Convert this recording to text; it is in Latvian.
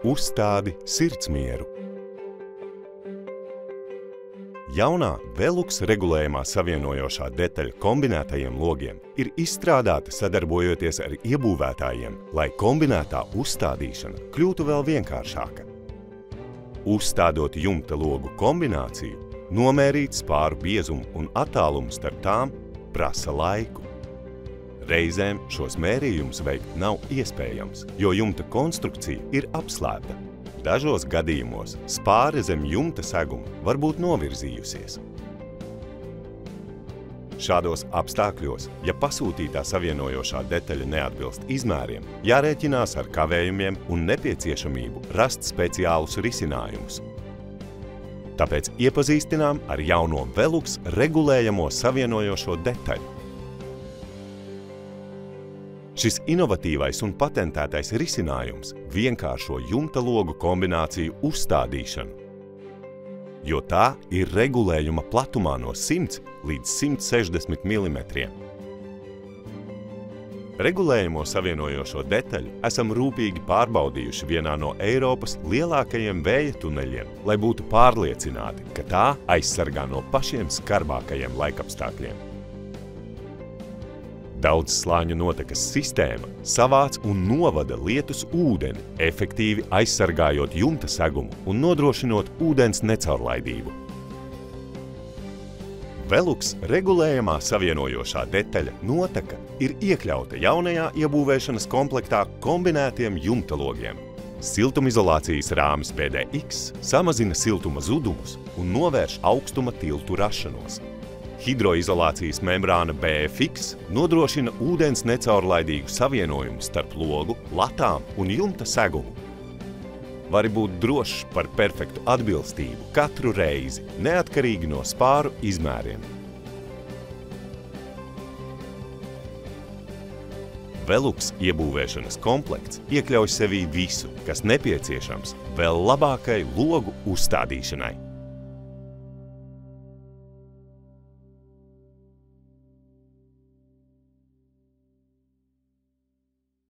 Uzstādi sirdsmieru. Jaunā Velux regulējumā savienojošā detaļa kombinētajiem logiem ir izstrādāta sadarbojoties ar iebūvētājiem, lai kombinētā uzstādīšana kļūtu vēl vienkāršāka. Uzstādot jumta logu kombināciju, nomērīt spāru biezumu un attālumu starp tām prasa laiku. Reizēm šos mērījumus veikt nav iespējams, jo jumta konstrukcija ir apslēpta. Dažos gadījumos spāre zem jumta seguma var būt novirzījusies. Šādos apstākļos, ja pasūtītā savienojošā detaļa neatbilst izmēriem, jārēķinās ar kavējumiem un nepieciešamību rast speciālus risinājumus. Tāpēc iepazīstinām ar jauno Velux regulējamo savienojošo detaļu. Šis inovatīvais un patentētais risinājums vienkāršo jumta logu kombināciju uzstādīšanu, jo tā ir regulējuma platumā no 100 līdz 160 mm. Regulējamo savienojošo detaļu esam rūpīgi pārbaudījuši vienā no Eiropas lielākajiem vēja tuneļiem, lai būtu pārliecināti, ka tā aizsargā no pašiem skarbākajiem laikapstākļiem. Daudzslāņu notekas sistēma savāc un novada lietus ūdeni, efektīvi aizsargājot jumta segumu un nodrošinot ūdens necaurlaidību. Velux regulējamā savienojošā detaļa noteka ir iekļauta jaunajā iebūvēšanas komplektā kombinētiem jumta logiem. Siltumizolācijas rāmis PDX samazina siltuma zudumus un novērš augstuma tiltu rašanos. Hidroizolācijas membrāna BFX nodrošina ūdens necaurlaidīgu savienojumu starp logu, latām un jumta segumu. Vari būt drošs par perfektu atbilstību katru reizi, neatkarīgi no spāru izmēriem. Velux iebūvēšanas komplekts iekļauj sevī visu, kas nepieciešams vēl labākai logu uzstādīšanai.